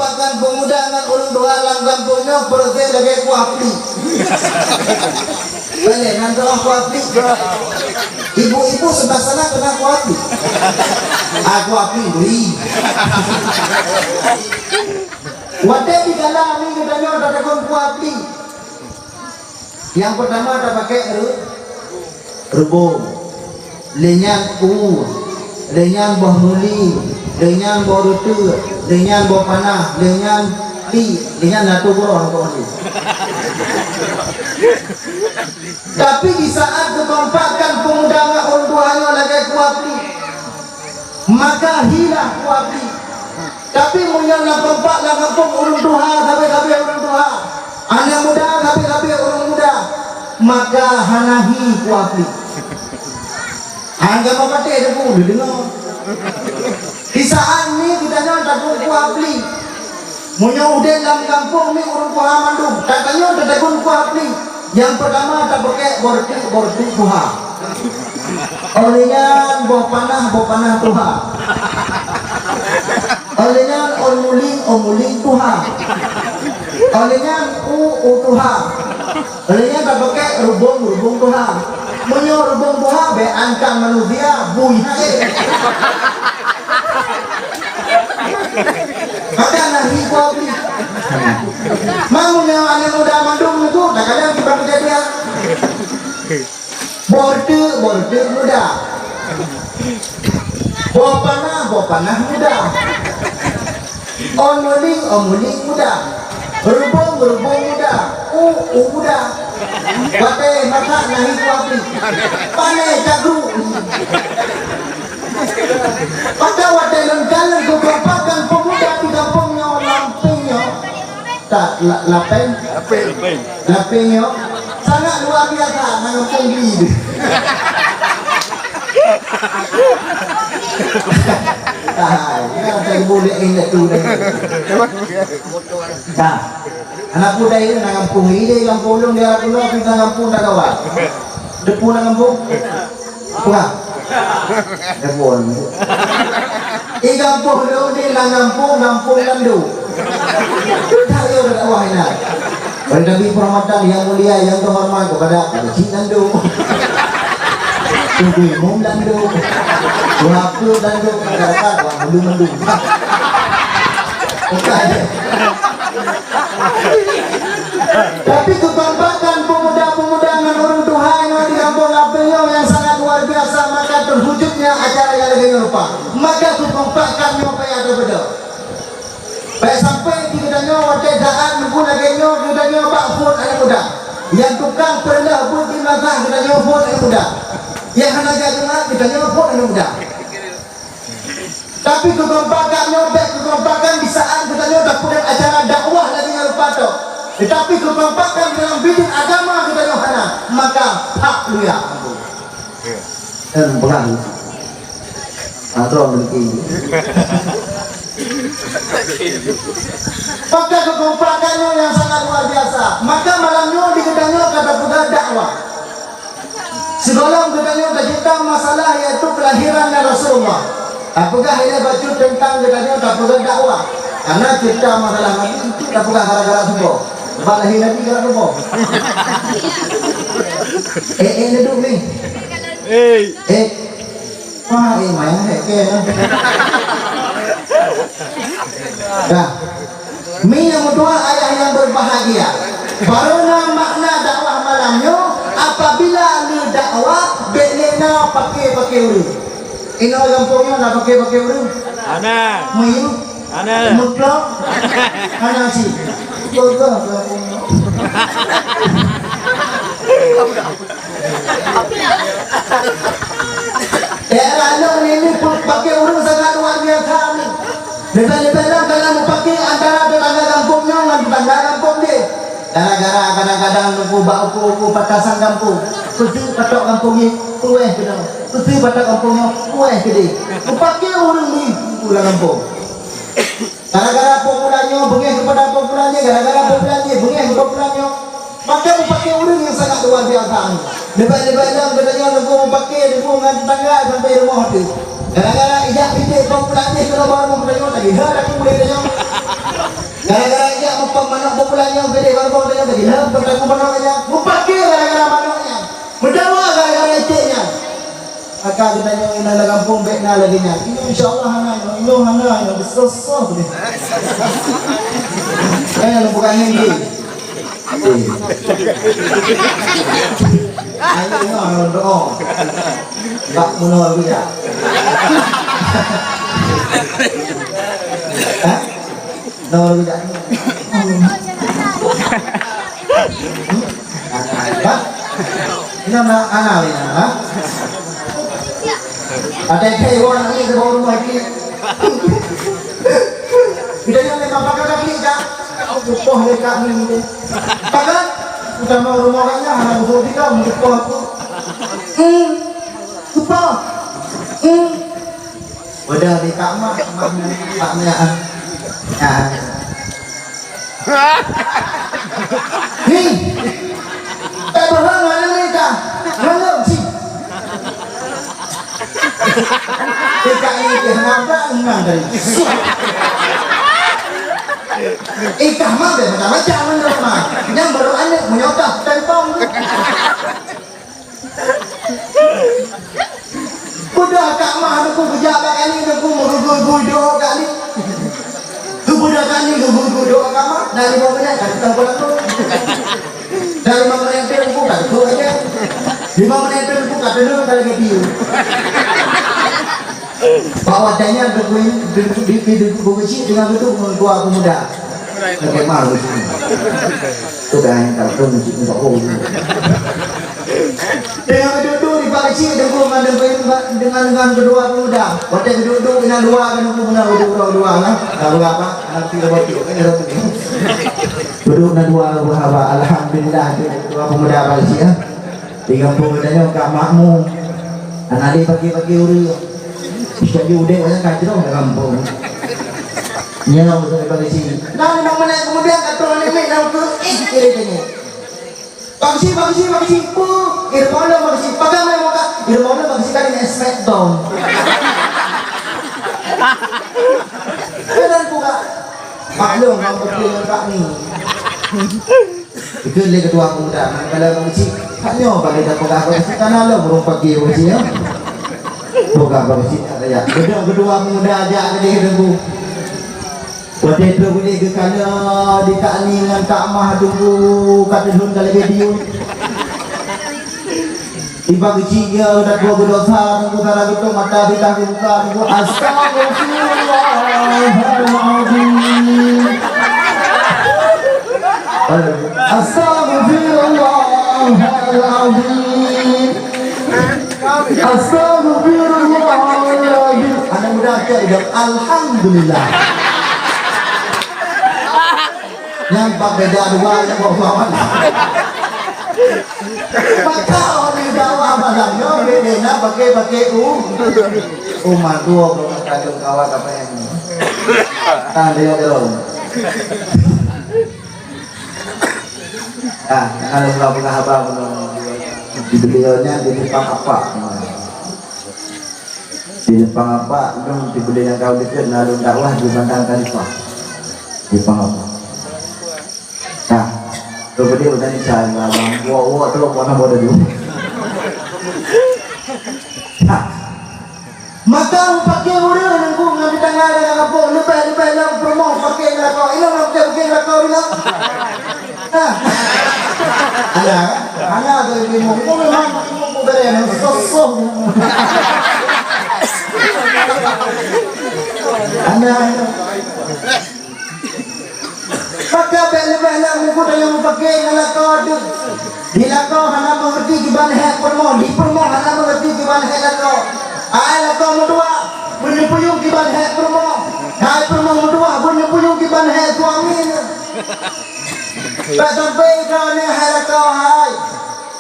kekompakan pemuda dengan orang tua dalam kampungnya proses lagi kuapi. Boleh nanti kuapi. Ibu-ibu sebelah sana kena kuapi. Aku api beri. Wadah di dalam ini katanya ada kuapi. Yang pertama ada pakai rebung, lenyan lenyan buah muli, lenyan buah rutu, lenyan buah panah, lenyan natu burung kau ni. Tapi di saat kekompakan pemuda dengan orang tuanya lagi kuapi, maka hilang kuapi. Tapi munyang nak kompak nak kampung orang tua, kabe orang tua, anak muda kabe orang muda, maka hanahi kuapi. Angga apa teh ada pun dengar. Di saat ni kita nak takut kuapi. Munyang udah dalam kampung ni orang tua mandum, katanya ada takut kuapi. Yang pertama tak pakai borti tuha. Olehnya buah panah tuha. Olehnya omuling tuha. Olehnya tuha. Olehnya tak pakai rubung tuha. Munyo rubung tuha be angkang manusia bui hae. Maka nahi kuapi. Mamunya anak muda mandung itu tak kadang kita kejadian. Borde muda. Bawa panah muda. Omuling muda. Rubung muda. Muda. Wate maka nahi kuapi. Panai jagu. Maka wate lengkalan kekompakan pemuda di kampungnya Lampingnya. Tak lapengnya sangat luar biasa mengepung diri. Kita boleh ingat tu dah. Anak muda ini nak kampung ini kampung long dia pulau kita kampung dah kawan. Depu nak kampung. Pulang. Depu. Ini kampung long ni nak kampung landu. Tak ada orang awak ini. Pada Nabi Muhammad yang mulia yang terhormat kepada Cik Landu, Ibu Imam Landu, Tuhaku Landu, kata-kata orang mendu. Bukan. Tapi kekompakan pemuda-pemuda dengan orang Tuhan di kampung Lampingyo yang sangat luar biasa, maka terwujudnya acara yang lagi lupa. Maka kekompakannya supaya ada beda. Baik sampai kitanya wajah daan nunggu laginya kitanya bakfun anak muda. Yang tukang pernah pun di mazah kitanya pun anak muda. Yang hanaga dengar kitanya pun anak muda. Tapi kekompakan di saat kitanya dapat acara dakwah lagi yang lupa tu. Tetapi kekompakan dalam bidang agama kitanya hana, maka hak luya. Pegang. Atau berhenti. Maka kekompakannya yang sangat luar biasa. Maka malamnya diketanya kata pegang dakwah. Sebelum katanya kita masalah yaitu kelahirannya Rasulullah. Apakah ini baca tentang katanya tak pegang dakwah? Karena kita masalah lagi itu tak pegang gara-gara semua. Sebab lahir lagi gara semua. Ini duduk ni. Wah, main dah. Mi yang kedua ayah yang berbahagia. Karena makna dakwah malamnya apabila ni dakwah belena pakai urut. Ino kampungnya nak pakai urut. Ana. Mayu. Ana. Mutlak. Ana si. Boga kampungnya. Daerah ini pun pakai urut sangat luar biasa ni. Lepas-lepas kalau mau pakai antara tetangga kampungnya dengan tetangga kampung dia. Gara-gara kadang-kadang nunggu uku patasan kampung. Pasti patok kampungnya kueh ke dalam. Pasti patok kampungnya kueh ke dia. Pakai orang ni pulang kampung. Gara-gara populanya bengih kepada populanya, gara-gara populanya bengih kepada populanya. Maka pakai orang yang sangat luar biasa. Lepas-lepas katanya nunggu pakai dengan tetangga sampai rumah tu. Gara-gara ijak ide populasi kalau baru memperoleh lagi, aku boleh tanya. Gara-gara ijak mempermanok populasi gede baru mau tanya lagi, berlaku manok aja. Mupaki gara-gara manoknya, mendawa gara-gara idenya. Maka kita yang nak kampung baik nak lagi nya. Ini insya-Allah hana besar boleh. Saya bukan ini. Ayo doa. Tak menol dia. Hah? Nol dia. Hah? Ini nak anak ni, hah? Ada hewan ini di bawah rumah ini. Kita yang memang pakai kaki dah. Lupa dekat ni. Pakai. Kita mau rumah orangnya anak busuk kita lupa aku. Lupa. Udah di kamar maknya. Ni. Bohong mana mereka? Malam sih. Dekat ini kenapa enggak dari? Ikan mah macam-macam rumah. Yang baru anak menyokap tempong. Udah kak mah aku pejabat kali aku merugul doa kali. Budak kali merugul doa kama dari mana kan tahu aku. Dari mana yang terbuka kan tu aja. Di mana yang terbuka dulu kali video. Bawaannya di buku dengan itu dua pemuda. Pakai malu. Sudah yang kalau musik untuk dengan duduk di pakai dengan kedua pemuda. Waktu duduk dengan dua kan pemuda dua kan. Tahu apa? Nanti lewat itu kan ada tu. Duduk dengan dua sahabat. Alhamdulillah dua pemuda Malaysia. Tiga pemudanya kak makmum. Anak dia pagi-pagi uri. Jadi udah banyak kaji dong dalam kampung. Ya, udah balik sini. Nah, mana kemudian kata nenek nak tu, kiri tengok. Bangsi, irmono bangsi. Pakai mana muka? Irmono bangsi kan ini smackdown. Kenapa buka? Maklum, kamu pilih kak ni. Itu le ketua pemuda. Kalau bangsi, hanya bagi tak buka bangsi tanah lo burung pagi bangsi ya. Bukan bangsi ada ya. Kedua muda aja ada di hidupku. Waktu itu boleh ke kana di takni dengan Kak Mah dulu kata dulu kali video. Tiba kecil dah dua berdosa tunggu cara gitu mata kita buka tunggu astagfirullahaladzim. Astagfirullahaladzim. Astagfirullahaladzim. Anak muda cakap alhamdulillah. Yang pak beda dua yang bawa mana? Maka orang bawa barangnya beda pakai umat dua belum kandung kawan apa yang dia belum. Kalau belum pernah apa belum di beliaunya di depan apa? Di depan apa? Belum di beliau yang kau dekat lalu dakwah di bandang Khalifah di depan apa? Nah, kemudian udah dicari abang, wah, terus mana boleh dulu. Nah, maka pakai udah nunggu ngambil tanggal dengan kampung, lepas lah promo pakai lakau, ini orang pakai lakau ini. Nah, ada tu ilmu, memang ilmu berian, sosok. Ada. Maka bela-bela muka yang pakai lakau tu. Di lakau hana mengerti gimana hak permo, di permo hana mengerti gimana hak lakau. Lakau mudua, punya gimana hak permo. Hai permo mudua, punya gimana hak suami. Tak sampai kau ni hak lakau hai.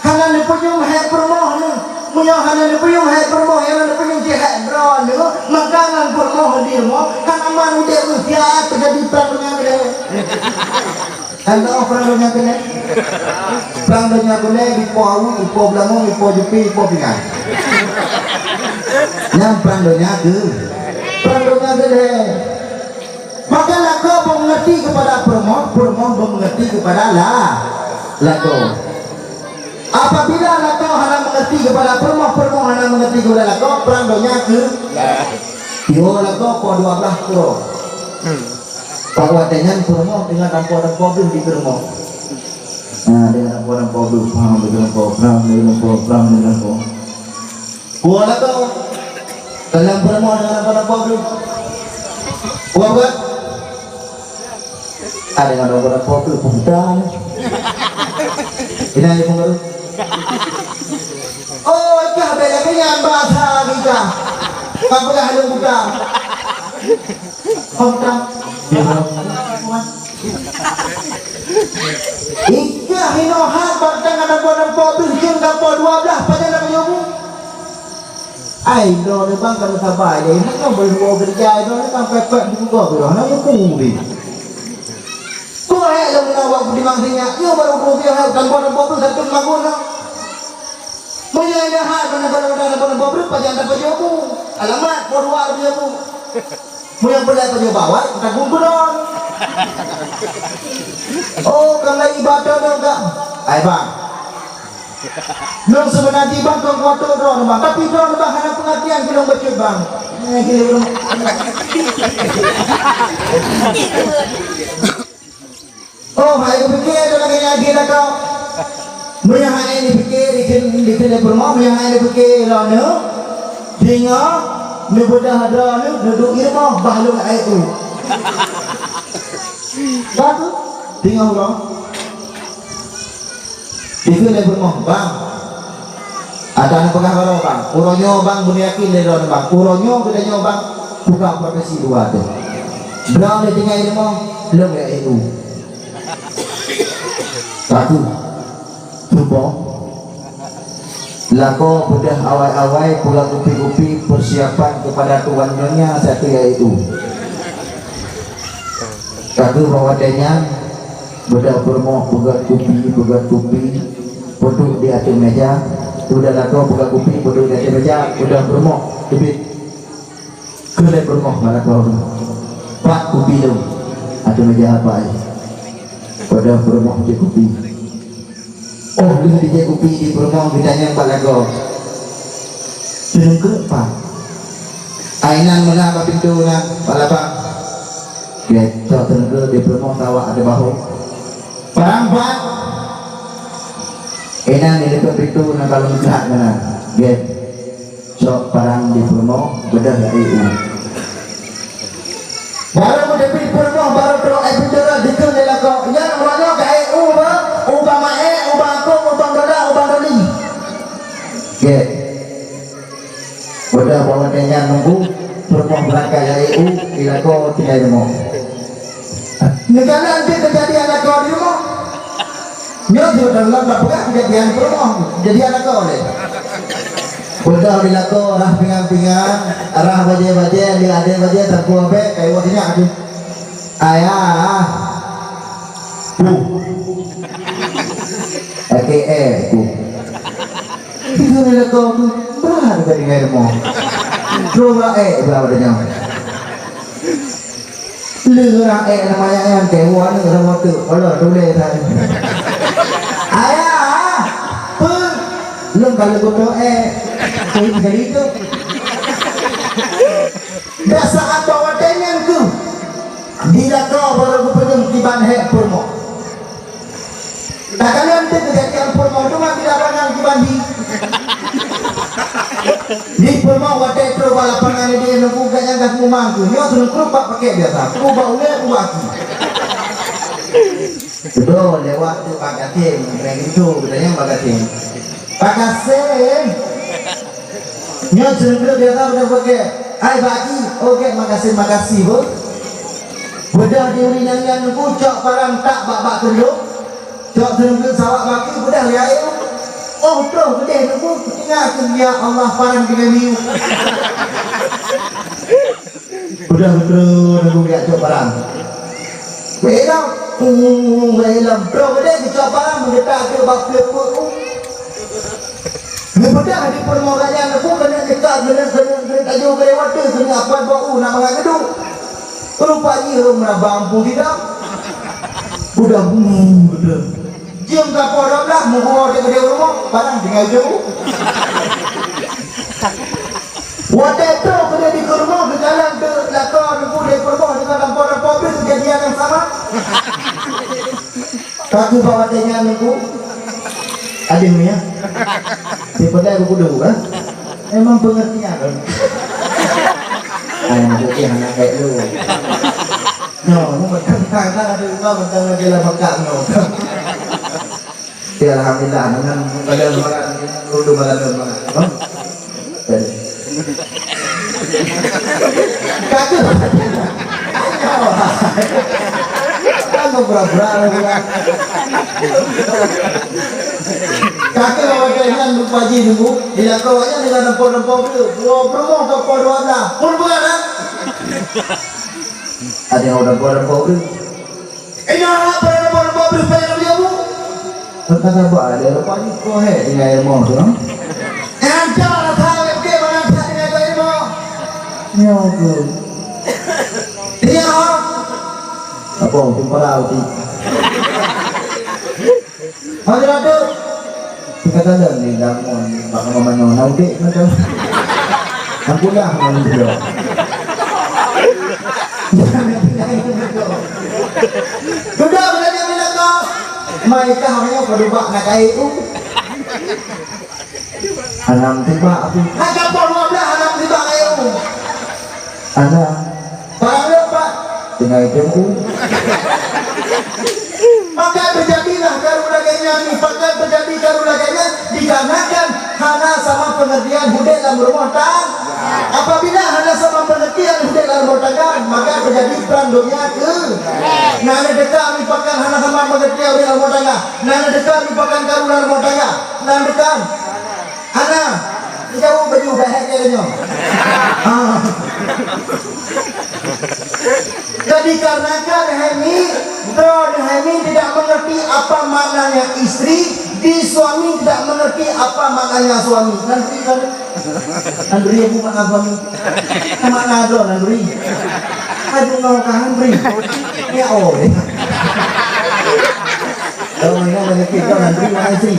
Hana ni punya hak permo ni. Punya hana ni punya hak permo, yang ni punya hak bro ni. Makanan permo dirmo, hana manu dia usia terjadi perang dia. Kalau perang dunia kena, perang dunia kena di Puau, di Puau Belangong, di Puau Jupi, di Puau Pinang. yang perandonya ke deh. Maka laku mengerti kepada permoh mengerti kepada laku. Apabila laku hanya mengerti kepada permoh hanya mengerti kepada laku, perandonya ke yo laku po 12 kuro. Bahwa dengan permoh dengan tanpa di permoh. Nah, dengan tanpa paham dengan perang. Kuala tu dalam permoh dengan tanpa buat ada yang ada orang populer pemudaan ini yang mengaruh oh kah bela kenyan bahasa kita apa dah lu buka kontak ika hinohan bantang ada orang populer jeng kapal 12 pada nama yomu ai do ni bang kalau sabar ni nak berbuat kerja do ni sampai pek buka tu dah nak kuri ko ai lo na wa di mangsinya yo baru ko dia hal kan bono bobo satu maguna mo ya ina ha kana bono bobo pa janda pa jobu alamat porwa dia bu mo yang boleh pa bawa tak gunggu don oh kan ibadah dong enggak ai bang belum sebenarnya bang kau kotor dong bang tapi dong bang ada pengertian belum betul bang belum oh hai aku fikir ada lagi lagi dah kau yang ini fikir di sini permau yang ini fikir lah ni tinggal ni budak ada ni duduk irmah bahlung air batu tinggal orang itu level mah bang ada yang pegang kalau bang uronyo bang buniakin dari orang bang uronyo bedanya bang buka profesi dua tu berang dia tinggal ini mah belum ya itu satu coba lako budak awal-awal pulang kupi-kupi persiapan kepada tuan nyonya satu yaitu satu bawadanya budak bermoh pegat kupi duduk di atas meja udah laku buka kopi duduk di atas meja udah bermoh debit kelai bermoh mana kau pak kopi tu atas meja apa udah bermoh di kopi oh di kopi di bermoh ditanya pak laku tengok pak ainan mana apa pintu nak pak dia cak tengok di bermoh tawa ada bahu perang enak ni dekat itu nak kalau melihat mana get sok parang di Purmo bedah dari itu baru mendapat Purmo baru terus episode dikau dia lakukan yang namanya kayak ubah mae ubah aku ubah doda ubah doli get bedah bawa dia nunggu Purmo berangkat dari itu dilakukan tidak demo negara nanti kejadian lakukan di rumah dia sudah lama bukan kejadian Purmo jadi anak kau oleh udah dilako arah pingang-pingang arah baje-baje dia ada baje terkuat be kayak wadinya aduh ayah itu dilako berapa dari ngermo coba berapa dia lera namanya yang kewan sama tu kalau boleh tadi ayah belum kalau bodoh jadi itu biasa bawa dengan tu bila kau baru berpegang di banhek Purmo tak kalian tu kejadian Purmo tu mah tidak pernah di bandi di Purmo wadah itu balapan dia nunggu gaknya dah mumangku ni suruh kerupak pakai biasa kubah ular kubah aki betul lewat tu pagasin yang itu bedanya pagasin nyo sendiri biasa udah pakai ai bagi okey makasih bu budak diuri yang kucok parang tak bak tunduk cok sendiri sawak baki budak liai oh bro gede nunggu ingat ya Allah parang dengan niu budak betul nunggu dia cok parang Welam bro gede cok parang mengetak ke bak put ni budak di permohonan aku kena dekat kena iyo kaya wadah tu ni apa bau nak makan gedung. Rupanya orang merabampu tidak. Budak budak. Jam kapal dah mau bawa dia ke rumah, barang tinggal jauh. Wadah tu kena di rumah ke dalam tu lakar nunggu dia ke rumah dengan lampau-lampau tu kejadian yang sama. Kaku bawa dia nunggu. Ada ni ya. Daripada aku dulu kan. Memang pengertian kan. Ayah aku yang nak kayak lu. No, mu mentang-mentang ada kau mentang dia lah bakak no. Ya alhamdulillah dengan pada makan dulu malam makan. Kaku. Kamu berapa lagi? Kakek bawa dengan lupa ji dulu. Dia kawanya dengan rempah-rempah itu. Dua promo ke pol 12. Pun bukan kan? Ada yang rempah-rempah itu. Ini apa rempah-rempah itu? Bayar dia bu. Kata apa? Ada rempah ini. Kau hei dengan ilmu tu. Anda lah tahu ke mana tak dengan ilmu. Ni aku. Dia apa? Jumpa lagi. Ada. Kata dah ni dah mau mana naudek macam. Aku dah mana dia. Sudah bila dia bilang kau, mereka hanya berdua nak kait tu. Alam tiba aku. Agak baru dah alam tiba kait tu. Ada. Barang lupa. Tinggal itu. Maka terjadilah karunaganya maka terjadi karunaganya dikarenakan hana sama pengertian hudek dalam rumah tangga. Apabila hana sama pengertian hudek dalam rumah tangga, maka terjadi perang dunia ke. Nana dekat mipakan hana sama pengertian hudek dalam rumah tangga. Nana dekat mipakan karun dalam rumah tangga. Nana dekat hana jauh baju bahaya dia. Jadi karenakan Hemi tidak mengerti apa maknanya istri, di suami tidak mengerti apa maknanya suami. Nandri aku makna suami. Makna ada Nandri. Aduh ngau kahan beri. Ya oleh. Kalau mereka mengerti kau Nandri mana istri?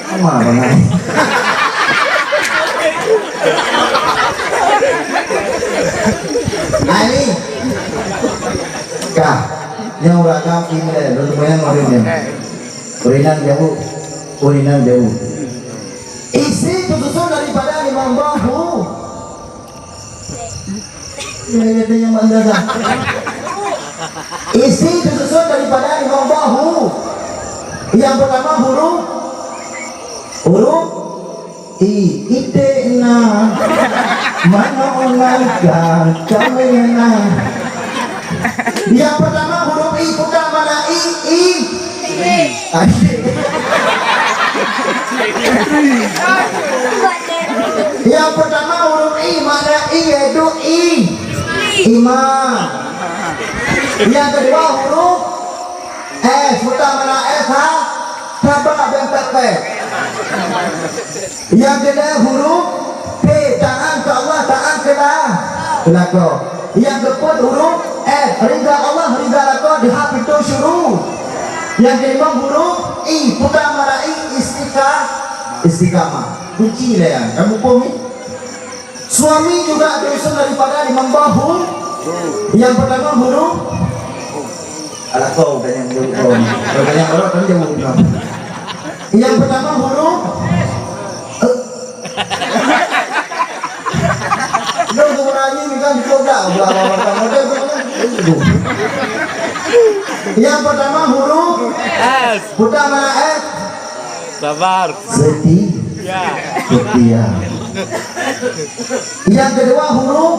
Sama bangai. Ali. Kah, yang rakam ini deh, lalu bayang orangnya. Urinan jauh. Istri tersusun daripada 5 bahu. Ini yang mana dah? Istri tersusun daripada 5 bahu. Yang pertama huruf itena mana olahkan kawena. Yang pertama huruf I bukan mana I. Yang pertama huruf I mana I yaitu iman. Yang kedua huruf S bukan mana S sabar dan takbir. Yang ketiga huruf P taat ke Allah taat ke belakang. Yang keempat huruf S ridha Allah ridha lako dihap itu syuruh. Yang kelima huruf I putar mana I istiqamah. Kunci lah yang kamu pahami. Suami juga tersusun daripada 5 bahu. Yang pertama huruf alah kau dan yang jauh kau. Kalau yang orang kan jauh kau. Yang pertama huruf Jom sebenarnya ni kan dikodak Yang pertama huruf S. Putar mana S? Sabar. Setia. Yang kedua huruf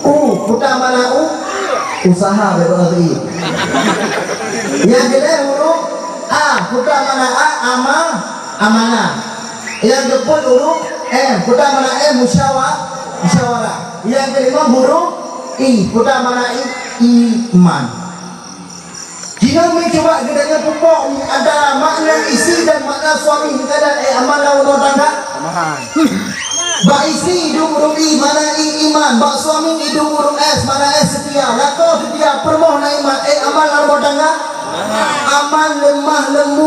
U. Putar mana U? Usaha berarti. Yang ketiga huruf A. Putar mana A? Amanah. Yang keempat huruf M. Putar mana M? Musyawarah. Yang kelima huruf I. Putar mana I? Iman. Jika mencoba gedanya pupuk ada makna istri dan makna suami. Kita ada amanah rumah tangga. Ba istri hidup huruf I. Mana I? Tuhan, bak suami hidung urung es, mana es setia, lako setia, permoh na iman, amal narbo tangga, aman lemah lembu